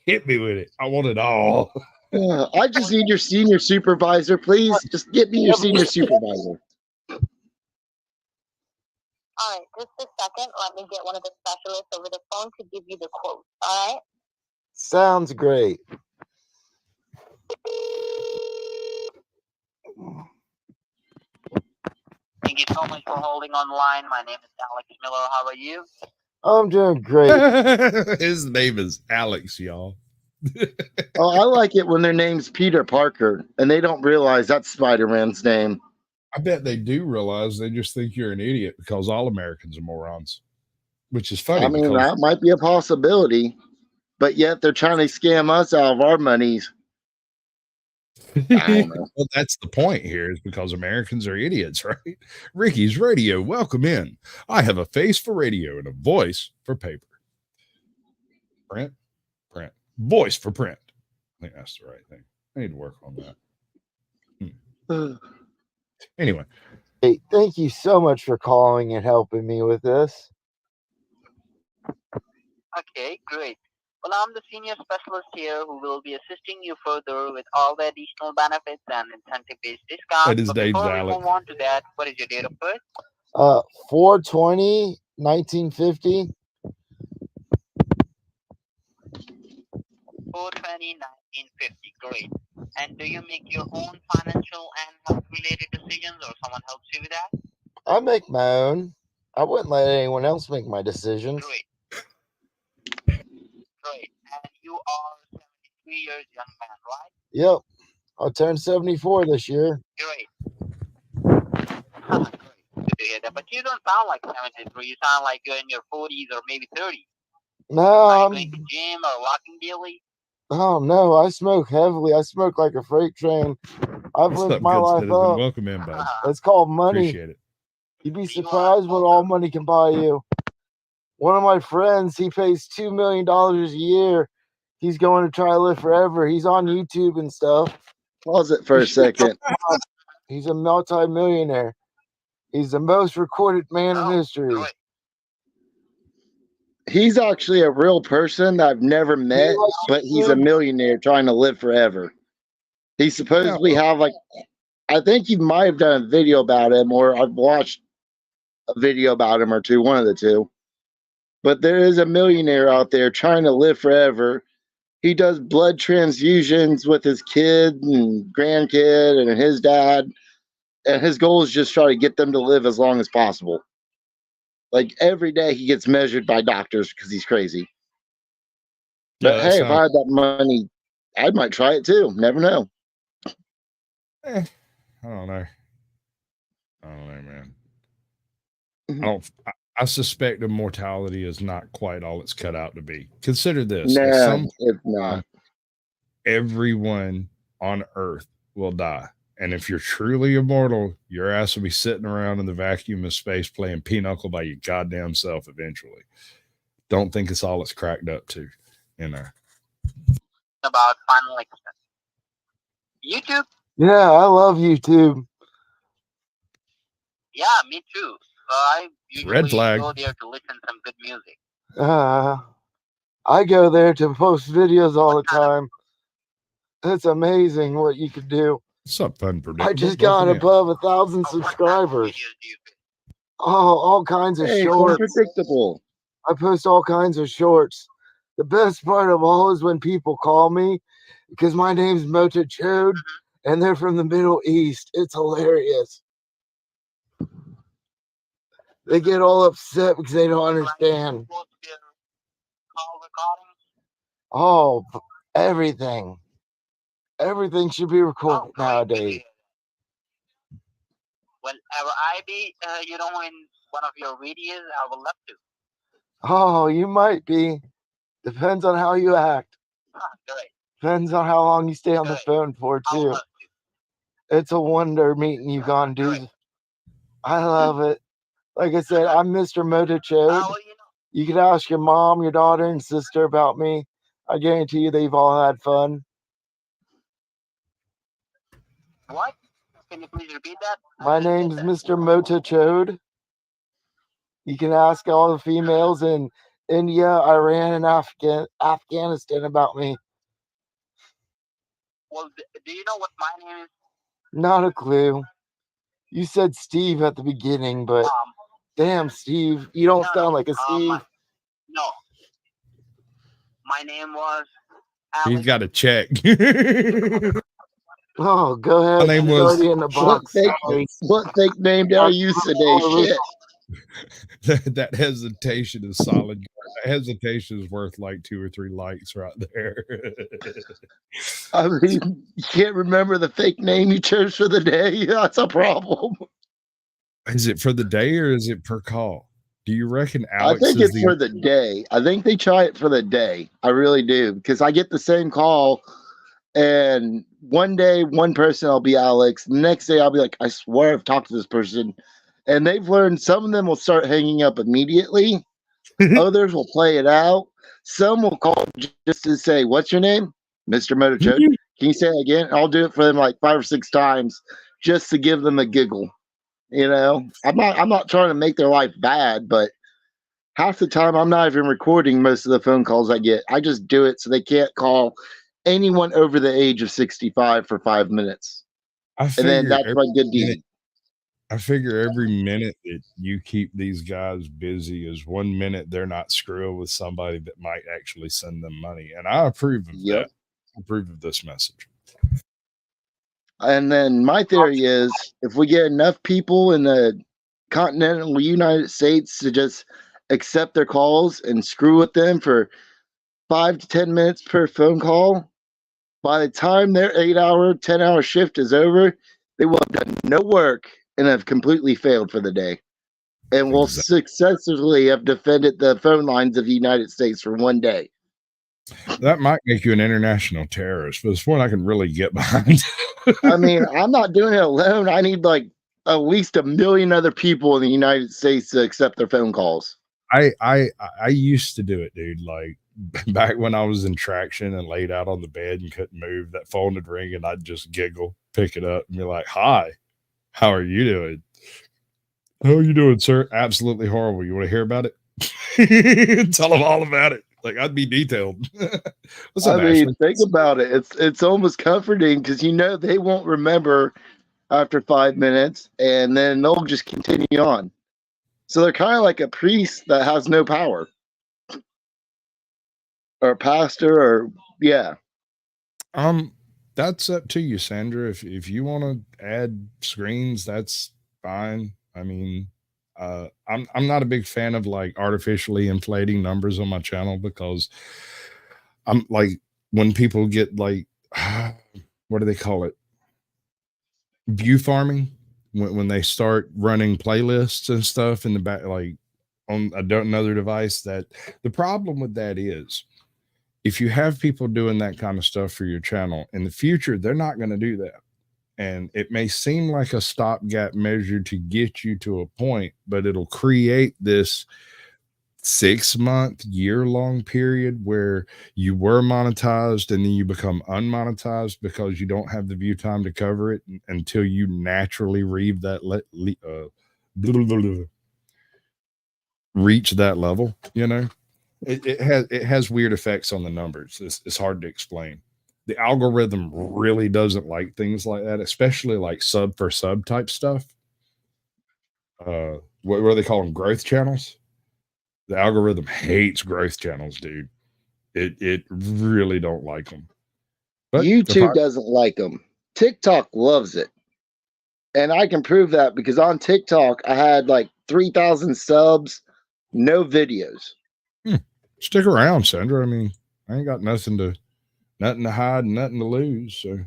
Hit me with it. I want it all. I just need your senior supervisor, please. Just get me your senior supervisor. All right, just a second. Let me get one of the specialists over the phone to give you the quote. All right? Sounds great. Thank you so much for holding on the line. My name is Alex Miller. How are you? I'm doing great. His name is Alex, y'all. Oh, I like it when their name's Peter Parker and they don't realize that's Spider-Man's name. I bet they do realize they just think you're an idiot because all Americans are morons, which is funny. I mean, that might be a possibility, but yet they're trying to scam us out of our monies. I don't know. Well, that's the point here, is because Americans are idiots, right? Ricky's Radio, welcome in. I have a face for radio and a voice for paper. Print, voice for print. I think that's the right thing. I need to work on that. Anyway. Hey, thank you so much for calling and helping me with this. Okay, great. Well, I'm the senior specialist here who will be assisting you further with all the additional benefits and incentive-based discounts. That is But Dave's before we Alex. move on to that, what is your date of birth? 4/20/1950. 4/20/1950. Great. And do you make your own financial and health-related decisions, or someone helps you with that? I make my own. I wouldn't let anyone else make my decisions. Great. And you are 73 years young man, right? Yep. I'll turn 74 this year. Great. Great. Good to hear that. But you don't sound like 73. You sound like you're in your 40s or maybe 30s. No, Are you I'm... going to gym or walking daily? Oh, no, I smoke heavily. I smoke like a freight train. I've What's lived up, my good life citizen? up. Welcome in, bud. It's called money. Appreciate it. You'd be surprised what all money can buy you. One of my friends, he pays $2 million a year. He's going to try to live forever. He's on YouTube and stuff. Pause it for a second. He's a multi-millionaire. He's the most recorded man in history. He's actually a real person that I've never met, but he's a millionaire trying to live forever. He supposedly have like, I think you might have done a video about him, or I've watched a video about him or two, one of the two. But there is a millionaire out there trying to live forever. He does blood transfusions with his kid and grandkid and his dad. And his goal is just try to get them to live as long as possible. Like every day he gets measured by doctors because he's crazy. But hey, if I had that money, I might try it too. Never know. I don't know. Man. I suspect immortality is not quite all it's cut out to be. Consider this. No, it's not. Everyone on Earth will die. And if you're truly immortal, your ass will be sitting around in the vacuum of space playing pinochle by your goddamn self eventually. Don't think it's all it's cracked up to, you know. about final expense. YouTube? Yeah, I love YouTube. Yeah, me too. I Red usually flag. go there to listen to some good music. I go there to post videos all the time. It's amazing what you can do. What's up, fun I just got above 1,000 subscribers. Oh, all kinds of Hey, it's shorts. unpredictable. I post all kinds of shorts. The best part of all is when people call me because my name's Mota Chode and they're from the Middle East. It's hilarious. They get all upset because they don't understand. Oh, everything. Everything should be recorded nowadays. Whenever I be, in one of your videos, I would love to. Oh, you might be. Depends on how you act. Great. Depends on how long you stay on the phone for, too. It's a wonder meeting you, Gonduz. I love it. Like I said, I'm Mr. Mota Chode. You could ask your mom, your daughter, and sister about me. I guarantee you they've all had fun. What? Can you please repeat that? My name's Mr. Mota Chode. You can ask all the females in India, Iran, and Afghanistan about me. Well, do you know what my name is? Not a clue. You said Steve at the beginning, but damn, Steve, you don't sound like a Steve. No. My name was He's got to check. Oh, go ahead. My name It's was already in the box. What fake name did I use today? Shit. That hesitation is solid. That hesitation is worth like 2 or 3 likes right there. I mean, you can't remember the fake name you chose for the day. That's a problem. Is it for the day or is it per call? Do you reckon Alex I think is it's for the day. I think they try it for the day. I really do, because I get the same call, and one day one person I'll be Alex. The next day I'll be like, I swear I've talked to this person, and they've learned some of them will start hanging up immediately. Others will play it out. Some will call just to say, "What's your name, Mr. Mota Chode? Can you say it again?" I'll do it for them like 5 or 6 times just to give them a giggle. You know, I'm not trying to make their life bad, but half the time I'm not even recording most of the phone calls I get. I just do it so they can't call anyone over the age of 65 for 5 minutes. And then that's my good deed. I figure every minute that you keep these guys busy is 1 minute they're not screwing with somebody that might actually send them money. And I approve of that. I approve of this message. And then my theory is if we get enough people in the continental United States to just accept their calls and screw with them for 5 to 10 minutes per phone call, by the time their 8-hour, 10-hour shift is over, they will have done no work and have completely failed for the day. And will successfully have defended the phone lines of the United States for 1 day. That might make you an international terrorist, but it's one I can really get behind. I mean, I'm not doing it alone. I need like at least 1 million other people in the United States to accept their phone calls. I used to do it, dude. Like back when I was in traction and laid out on the bed and couldn't move, that phone would ring and I'd just giggle, pick it up, and be like, "Hi, how are you doing? How are you doing, sir? Absolutely horrible. You want to hear about it?" Tell them all about it. Like I'd be detailed. What's up, I mean, Ashley? think about it. It's almost comforting because you know they won't remember after 5 minutes, and then they'll just continue on. So they're kind of like a priest that has no power, or a pastor, or yeah. That's up to you, Sandra. If you want to add screens, that's fine. I mean, I'm not a big fan of like artificially inflating numbers on my channel because I'm like when people get like what do they call it? View farming when they start running playlists and stuff in the back, like on another device. That the problem with that is if you have people doing that kind of stuff for your channel in the future, they're not going to do that. And it may seem like a stopgap measure to get you to a point, but it'll create this 6-month, year-long period where you were monetized and then you become unmonetized because you don't have the view time to cover it until you naturally reach that reach that level, it has weird effects on the numbers. It's hard to explain. The algorithm really doesn't like things like that, especially like sub for sub type stuff. What do they call them? Growth channels. The algorithm hates growth channels, dude. It really don't like them. But YouTube doesn't like them. TikTok loves it. And I can prove that because on TikTok, I had like 3,000 subs, no videos. Stick around, Sandra. I mean, I ain't got nothing to hide and nothing to lose. So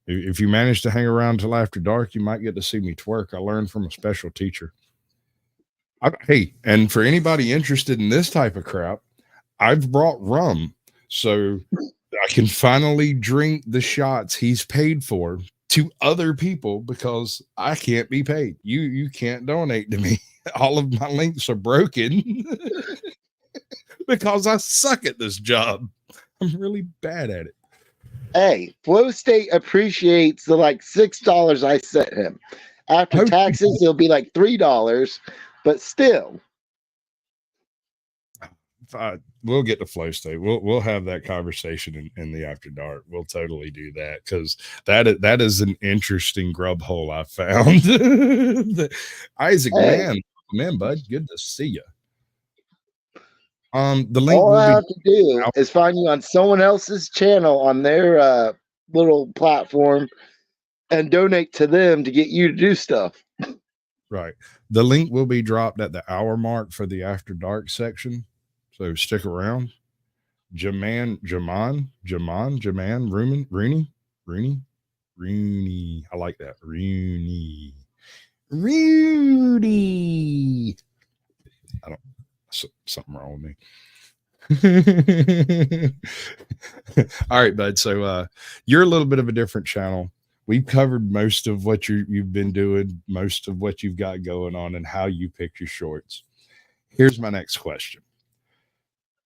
if you manage to hang around till after dark, you might get to see me twerk. I learned from a special teacher. Hey, and for anybody interested in this type of crap, I've brought rum. So I can finally drink the shots he's paid for to other people because I can't be paid. You can't donate to me. All of my links are broken because I suck at this job. I'm really bad at it. Hey, Flow State appreciates the like $6 I sent him. After taxes, it'll be like $3, but still. We'll get to Flow State. We'll have that conversation in the after dark. We'll totally do that because that is an interesting grub hole I found. Isaac, Hey. man, bud, good to see you. The link All will I be have to do is find you on someone else's channel on their little platform and donate to them to get you to do stuff. Right. The link will be dropped at the hour mark for the after dark section. So stick around. Rooney. I like that. Rooney. I don't, something wrong with me. All right, bud. So you're a little bit of a different channel. We've covered most of what you've been doing, most of what you've got going on, and how you pick your shorts. Here's my next question.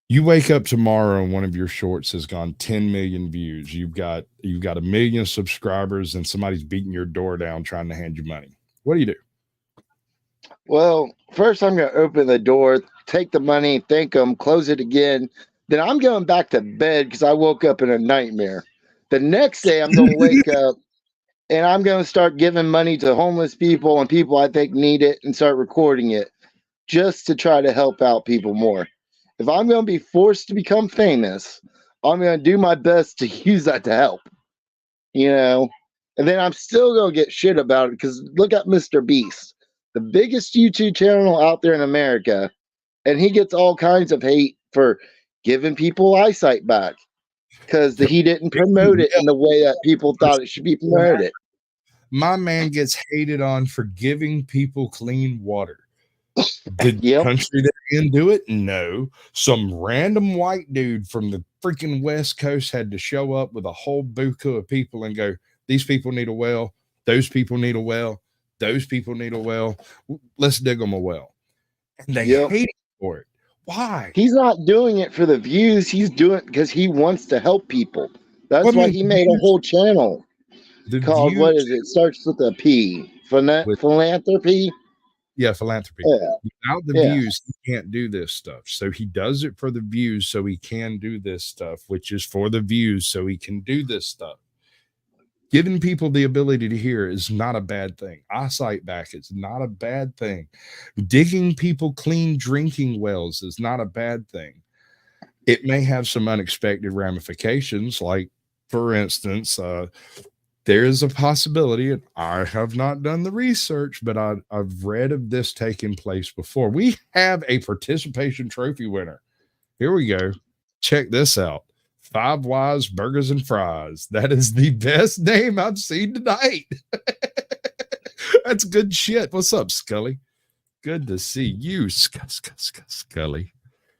You wake up tomorrow and one of your shorts has gone 10 million views. You've got 1 million subscribers and somebody's beating your door down trying to hand you money. What do you do? Well, first I'm going to open the door, take the money, thank them, close it again. Then I'm going back to bed because I woke up in a nightmare. The next day I'm going to wake up and I'm going to start giving money to homeless people and people I think need it and start recording it just to try to help out people more. If I'm going to be forced to become famous, I'm going to do my best to use that to help, and then I'm still going to get shit about it because look at Mr. Beast, the biggest YouTube channel out there in America, and he gets all kinds of hate for giving people eyesight back because he didn't promote it in the way that people thought it should be promoted. My man gets hated on for giving people clean water. Did the country they're in do it? No. Some random white dude from the freaking West Coast had to show up with a whole buku of people and go, these people need a well. Those people need a well. Those people need a well. Let's dig them a well. And they hate him for it. Why? He's not doing it for the views. He's doing it because he wants to help people. That's why he made a whole channel called, what is it? Starts with a P. Philanthropy? Yeah, philanthropy. Yeah. Without the views, he can't do this stuff. So he does it for the views so he can do this stuff, which is for the views so he can do this stuff. Giving people the ability to hear is not a bad thing. Eyesight back is not a bad thing. Digging people clean drinking wells is not a bad thing. It may have some unexpected ramifications, like, for instance, there is a possibility, and I have not done the research, but I've read of this taking place before. We have a participation trophy winner. Here we go. Check this out. 5 Wise Burgers and Fries. That is the best name I've seen tonight. That's good shit. What's up, Scully? Good to see you, Scully.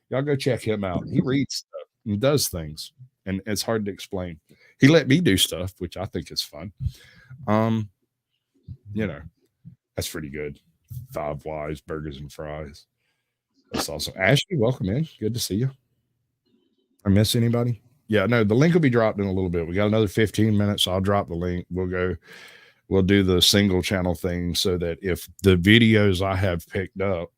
Y'all go check him out. He reads stuff and does things, and it's hard to explain. He let me do stuff, which I think is fun. That's pretty good. 5 Wise Burgers and Fries. That's awesome. Ashley, welcome in. Good to see you. I miss anybody? Yeah, no, the link will be dropped in a little bit. We got another 15 minutes. So I'll drop the link. We'll do the single channel thing so that if the videos I have picked up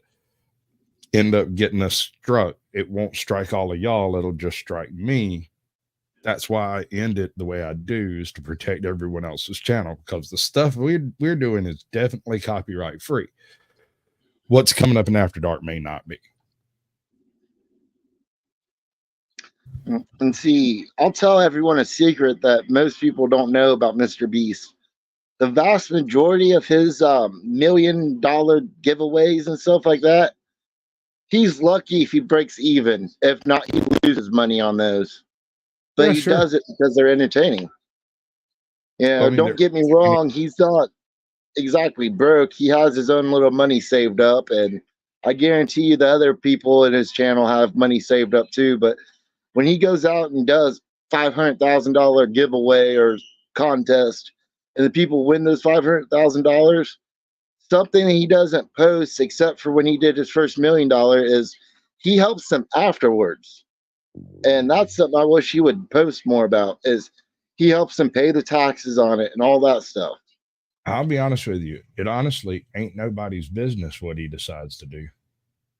end up getting us struck, it won't strike all of y'all. It'll just strike me. That's why I end it the way I do, is to protect everyone else's channel, because the stuff we're doing is definitely copyright free. What's coming up in After Dark may not be. And see, I'll tell everyone a secret that most people don't know about Mr. Beast. The vast majority of his $1 million giveaways and stuff like that, he's lucky if he breaks even. If not, he loses money on those. But Yeah, he sure. does it because they're entertaining. You know, I mean, don't get me wrong, he's not exactly broke. He has his own little money saved up, and I guarantee you the other people in his channel have money saved up too. But when he goes out and does $500,000 giveaway or contest, and the people win those $500,000, something that he doesn't post, except for when he did his first $1 million, is he helps them afterwards. And that's something I wish he would post more about, is he helps them pay the taxes on it and all that stuff. I'll be honest with you. It honestly ain't nobody's business what he decides to do.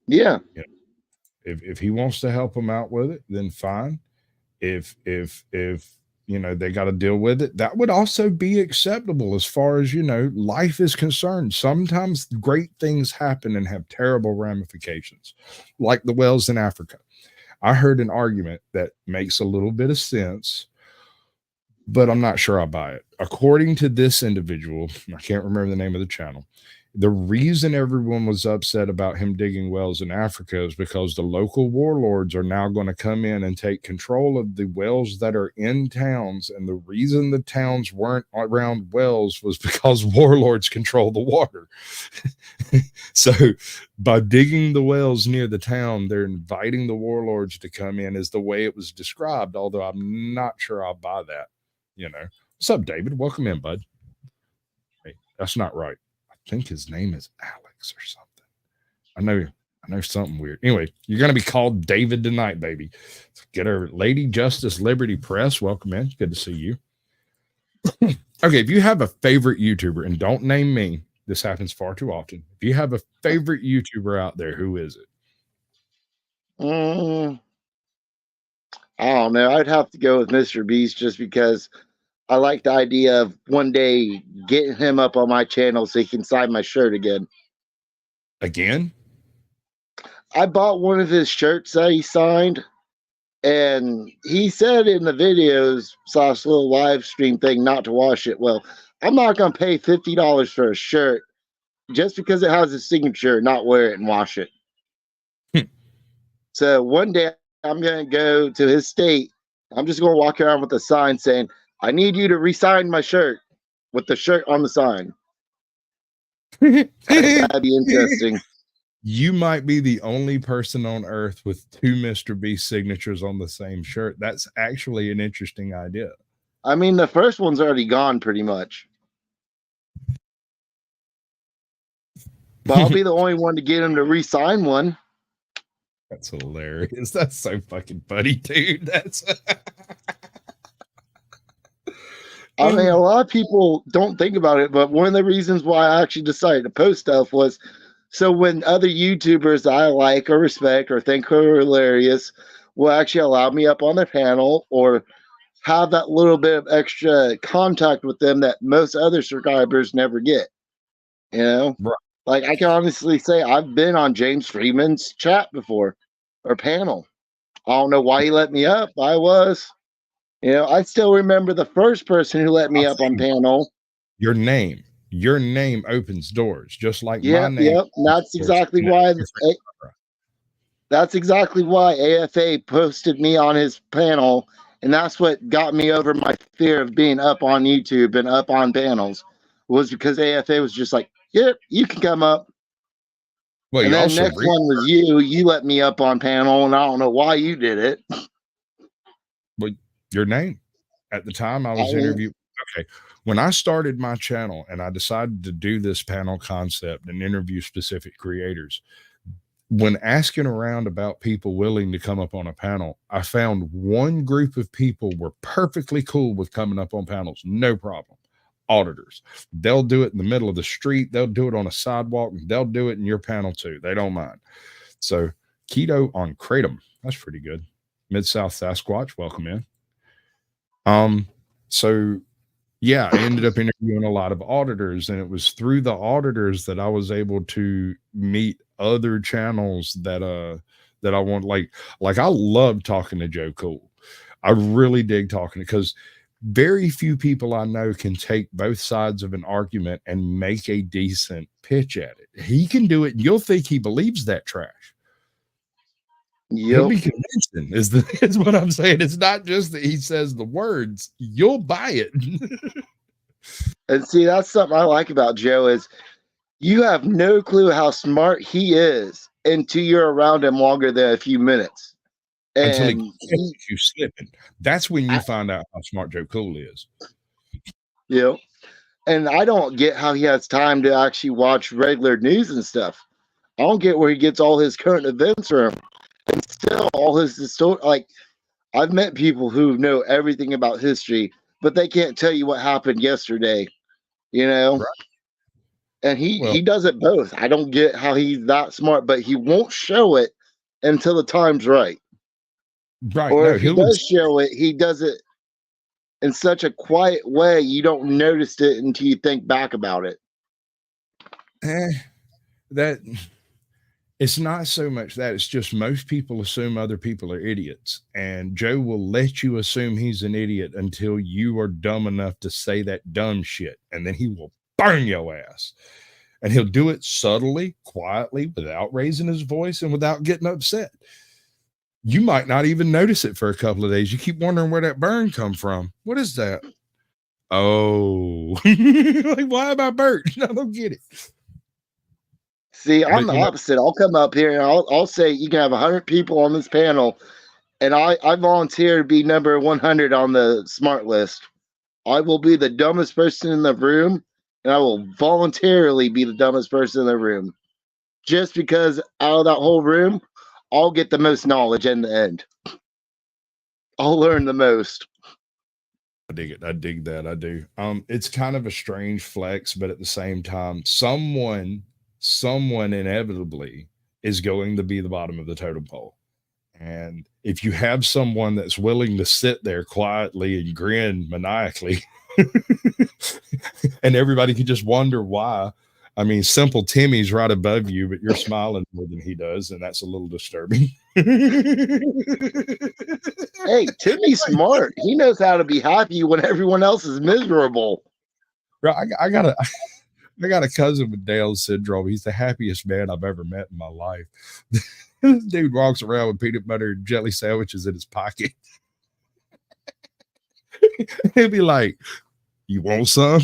Yeah. You know, if he wants to help them out with it, then fine. If you know they got to deal with it, that would also be acceptable as far as, you know, life is concerned. Sometimes great things happen and have terrible ramifications, like the whales in Africa. I heard an argument that makes a little bit of sense, but I'm not sure I buy it. According to this individual, I can't remember the name of the channel, the reason everyone was upset about him digging wells in Africa is because the local warlords are now going to come in and take control of the wells that are in towns. And the reason the towns weren't around wells was because warlords control the water. So by digging the wells near the town, they're inviting the warlords to come in, is the way it was described, although I'm not sure I'll buy that. You know, what's up, David? Welcome in, bud. Hey, that's not right. I think his name is Alex or something. I know something weird. Anyway, you're going to be called David tonight, baby. So get her. Lady Justice Liberty Press, welcome in. Good to see you. Okay, if you have a favorite YouTuber, and don't name me, this happens far too often. If you have a favorite YouTuber out there, who is it? I don't know. I'd have to go with Mr. Beast just because I like the idea of one day getting him up on my channel so he can sign my shirt again. Again? I bought one of his shirts that he signed, and he said in the videos / little live stream thing not to wash it. Well, I'm not going to pay $50 for a shirt just because it has his signature, not wear it and wash it. So one day I'm going to go to his state. I'm just going to walk around with a sign saying, I need you to re-sign my shirt, with the shirt on the sign. That'd be interesting. You might be the only person on earth with two Mr. Beast signatures on the same shirt. That's actually an interesting idea. I mean, the first one's already gone pretty much. But I'll be the only one to get him to re-sign one. That's hilarious. That's so fucking funny, dude. That's I mean, a lot of people don't think about it, but one of the reasons why I actually decided to post stuff was so when other YouTubers I like or respect or think are hilarious will actually allow me up on their panel or have that little bit of extra contact with them that most other subscribers never get. You know? Right. Like, I can honestly say I've been on James Freeman's chat before or panel. I don't know why he let me up. I was. You know, I still remember the first person who let me up on panel. Your name opens doors, just like my Yep, name. yep. That's exactly why. That's exactly why AFA posted me on his panel, and that's what got me over my fear of being up on YouTube and up on panels, was because AFA was just like, "Yep, you can come up." Well, and you then also next one was you. You let me up on panel, and I don't know why you did it. Well, your name at the time I was interviewed. Okay, when I started my channel and I decided to do this panel concept and interview specific creators, when asking around about people willing to come up on a panel, I found one group of people were perfectly cool with coming up on panels, no problem. Auditors, they'll do it in the middle of the street, they'll do it on a sidewalk, they'll do it in your panel too. They don't mind. So keto on kratom, that's pretty good. Mid-South Sasquatch, welcome in. So yeah, I ended up interviewing a lot of auditors, and it was through the auditors that I was able to meet other channels that I want. Like I love talking to Joe Cool. I really dig talking, because very few people I know can take both sides of an argument and make a decent pitch at it. He can do it, and you'll think he believes that trash. He'll be convincing, is what I'm saying. It's not just that he says the words, you'll buy it. And see, that's something I like about Joe, is you have no clue how smart he is until you're around him longer than a few minutes. Until And he you slipping. That's when you find out how smart Joe Cool is. Yeah. And I don't get how he has time to actually watch regular news and stuff. I don't get where he gets all his current events from. And still all his story. Like, I've met people who know everything about history, but they can't tell you what happened yesterday, you know? Right. And he does it both. I don't get how he's that smart, but he won't show it until the time's right. Right. Or No, if he does show it, he does it in such a quiet way you don't notice it until you think back about it. That it's not so much that, it's just most people assume other people are idiots, and Joe will let you assume he's an idiot until you are dumb enough to say that dumb shit, and then he will burn your ass. And he'll do it subtly, quietly, without raising his voice and without getting upset. You might not even notice it for a couple of days. You keep wondering where that burn come from. What is that? Oh, like, why am I burnt? I don't get it. See, I'm the opposite. I'll come up here and I'll say you can have 100 people on this panel, and I volunteer to be number 100 on the smart list. I will be the dumbest person in the room, and I will voluntarily be the dumbest person in the room, just because out of that whole room, I'll get the most knowledge in the end. I'll learn the most. I dig it. I dig that. I do. It's kind of a strange flex, but at the same time, someone inevitably is going to be the bottom of the totem pole. And if you have someone that's willing to sit there quietly and grin maniacally, and everybody could just wonder why. I mean, simple Timmy's right above you, but you're smiling more than he does, and that's a little disturbing. Hey, Timmy's smart. He knows how to be happy when everyone else is miserable. Right, I got a cousin with Down syndrome. He's the happiest man I've ever met in my life. This dude walks around with peanut butter and jelly sandwiches in his pocket. He'll be like, "You want some?"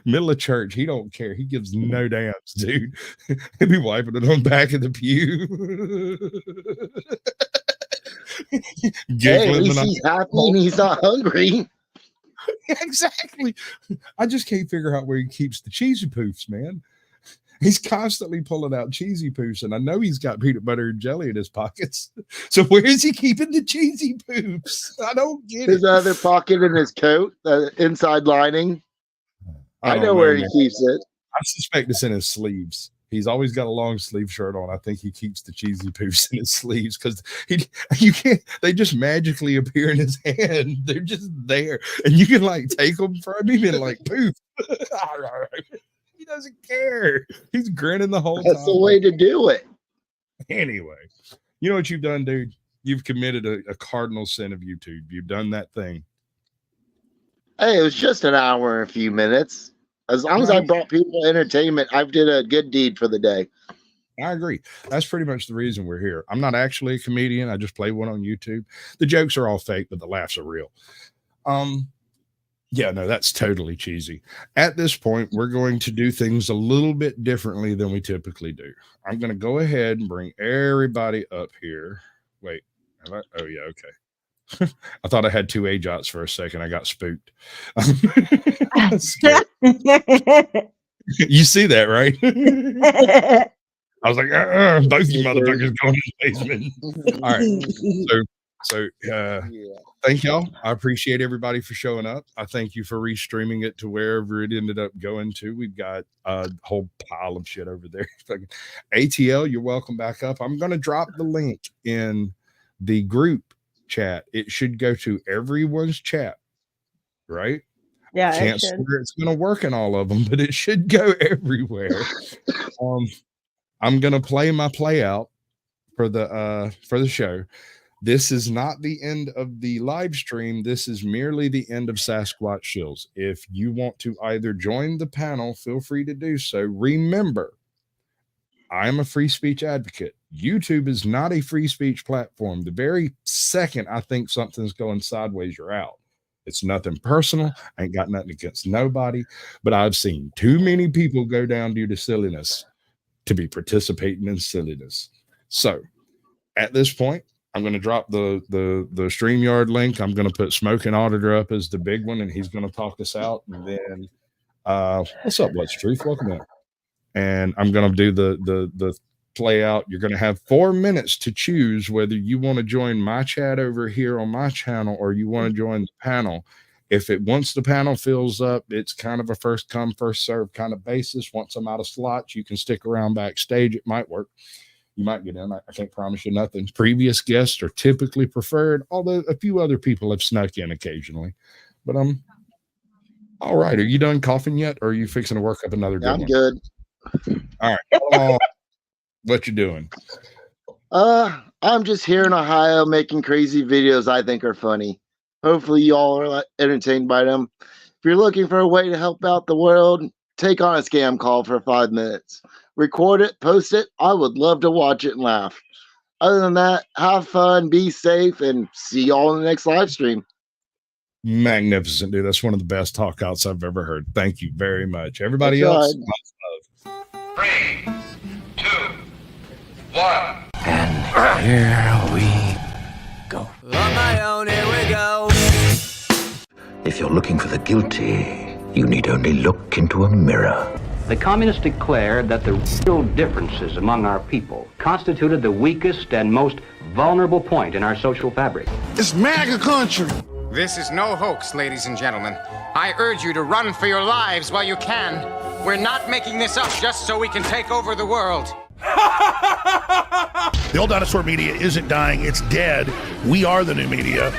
Middle of church, he don't care. He gives no damns, dude. He'll be wiping it on back of the pew. Hey, at least he's happy and he's not hungry. Exactly. I just can't figure out where he keeps the cheesy poofs, man. He's constantly pulling out cheesy poofs, and I know he's got peanut butter and jelly in his pockets. So where is he keeping the cheesy poofs? I don't get his it. other pocket in his coat, the inside lining. I know where he keeps it. I suspect it's in his sleeves. He's always got a long sleeve shirt on. I think he keeps the cheesy poofs in his sleeves because you can't. They just magically appear in his hand. They're just there, and you can like take them from him and like poof. He doesn't care. He's grinning the whole time. That's the way to do it. Anyway, you know what you've done, dude? You've committed a cardinal sin of YouTube. You've done that thing. Hey, it was just an hour and a few minutes. As long as I brought people entertainment, I did a good deed for the day. I agree. That's pretty much the reason we're here. I'm not actually a comedian. I just play one on YouTube. The jokes are all fake, but the laughs are real. Yeah, no, that's totally cheesy. At this point, we're going to do things a little bit differently than we typically do. I'm going to go ahead and bring everybody up here. Wait, oh yeah, okay. I thought I had two AJOTs for a second. I got spooked. You see that, right? I was like, both you motherfuckers going to the basement. All right. So thank y'all. I appreciate everybody for showing up. I thank you for restreaming it to wherever it ended up going to. We've got a whole pile of shit over there. ATL, you're welcome back up. I'm going to drop the link in the group chat. It should go to everyone's chat, right? Yeah, Can't see where it's going to work in all of them, but it should go everywhere. I'm going to play my play out for the show. This is not the end of the live stream. This is merely the end of Sasquatch Shills. If you want to either join the panel, feel free to do so. Remember, I am a free speech advocate. YouTube is not a free speech platform. The very second I think something's going sideways, you're out. It's nothing personal. I ain't got nothing against nobody, but I've seen too many people go down due to silliness to be participating in silliness. So at this point, I'm going to drop the StreamYard link. I'm going to put Smoking Auditor up as the big one, and he's going to talk us out. And then, what's up, What's Truth? Welcome in. And I'm going to do the play out. You're going to have 4 minutes to choose whether you want to join my chat over here on my channel or you want to join the panel. Once the panel fills up, it's kind of a first come, first serve kind of basis. Once I'm out of slots, you can stick around backstage. It might work. You might get in. I can't promise you nothing. Previous guests are typically preferred, although a few other people have snuck in occasionally. But all right. Are you done coughing yet, or are you fixing to work up another good I'm one? good. All right. What you doing? I'm just here in Ohio making crazy videos I think are funny. Hopefully you all are entertained by them. If you're looking for a way to help out the world, take on a scam call for 5 minutes. Record it, post it. I would love to watch it and laugh. Other than that, have fun, be safe, and see y'all in the next live stream. Magnificent, dude. That's one of the best talk outs I've ever heard. Thank you very much. Everybody That's else. right. 3, 2, 1. And here we go. On my own, here we go. If you're looking for the guilty, you need only look into a mirror. The communists declared that the real differences among our people constituted the weakest and most vulnerable point in our social fabric. It's MAGA country. This is no hoax, ladies and gentlemen. I urge you to run for your lives while you can. We're not making this up just so we can take over the world. The old dinosaur media isn't dying, it's dead. We are the new media.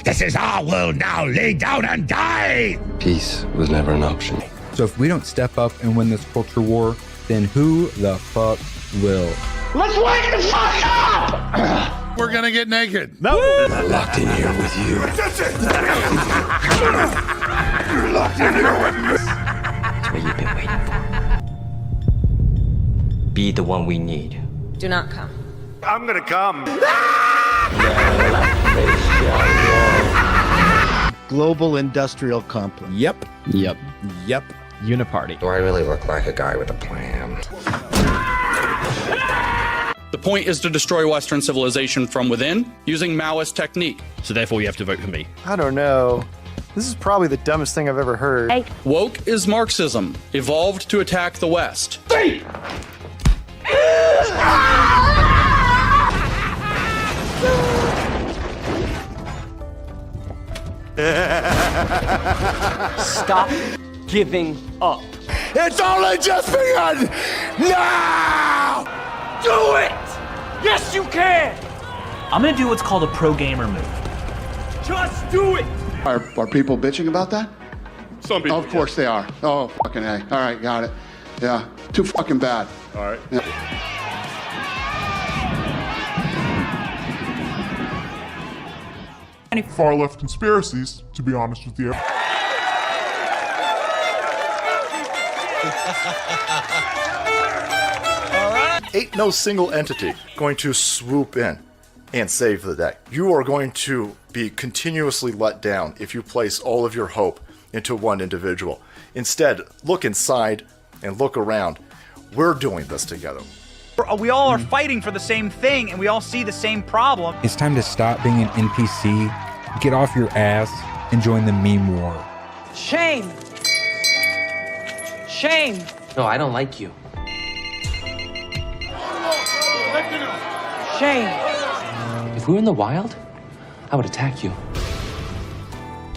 This is our world now. Lay down and die. Peace was never an option. So if we don't step up and win this culture war, then who the fuck will? Let's wake the fuck up! We're gonna get naked. No. I'm locked in here with you. You're locked in here with me. That's what you've been waiting for. Be the one we need. Do not come. I'm gonna come. Global industrial complex. Yep. Uniparty. Do I really look like a guy with a plan? The point is to destroy Western civilization from within using Maoist technique. So therefore you have to vote for me. I don't know. This is probably the dumbest thing I've ever heard. Hey. Woke is Marxism, evolved to attack the West. Stop giving up. It's only just begun. Now, do it. Yes, you can. I'm gonna do what's called a pro gamer move. Just do it. Are people bitching about that? Some people. Of course they are. Oh, fucking A. All right, got it. Yeah, too fucking bad. All right. Yeah. Any far left conspiracies, to be honest with you. Ain't no single entity going to swoop in and save the day. You are going to be continuously let down if you place all of your hope into one individual. Instead, look inside and look around. We're doing this together. We all are fighting for the same thing, and we all see the same problem. It's time to stop being an NPC, get off your ass, and join the meme war. Shame. Shame. No, I don't like you. shame. If we were in the wild, I would attack you.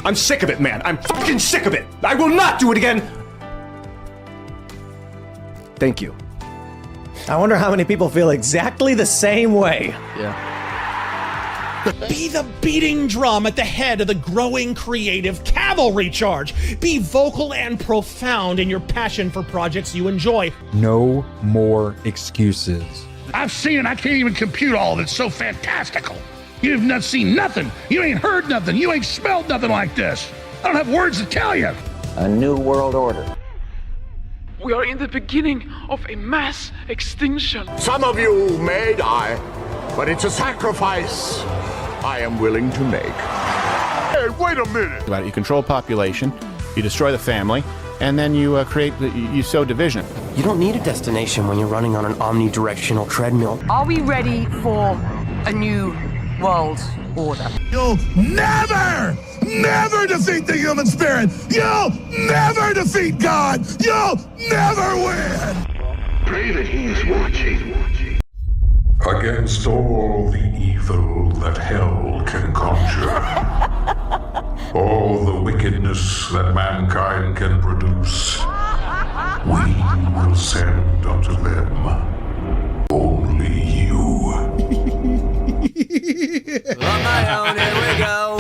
I'm sick of it, man. I'm fucking sick of it. I will not do it again. Thank you. I wonder how many people feel exactly the same way. Yeah. Be the beating drum at the head of the growing creative cavalry charge. Be vocal and profound in your passion for projects you enjoy. No more excuses. I've seen it. I can't even compute all of it. It's so fantastical. You've not seen nothing. You ain't heard nothing. You ain't smelled nothing like this. I don't have words to tell you. A new world order. We are in the beginning of a mass extinction. Some of you may die, but it's a sacrifice I am willing to make. Hey, wait a minute. About it. You control population, you destroy the family, and then you you sow division. You don't need a destination when you're running on an omnidirectional treadmill. Are we ready for a new world order? You'll never defeat the human spirit. You'll never defeat God. You'll never win. Pray that he is watching. Against all the evil that hell can conjure, all the wickedness that mankind can produce, we will send unto them only you. On my own, here we go.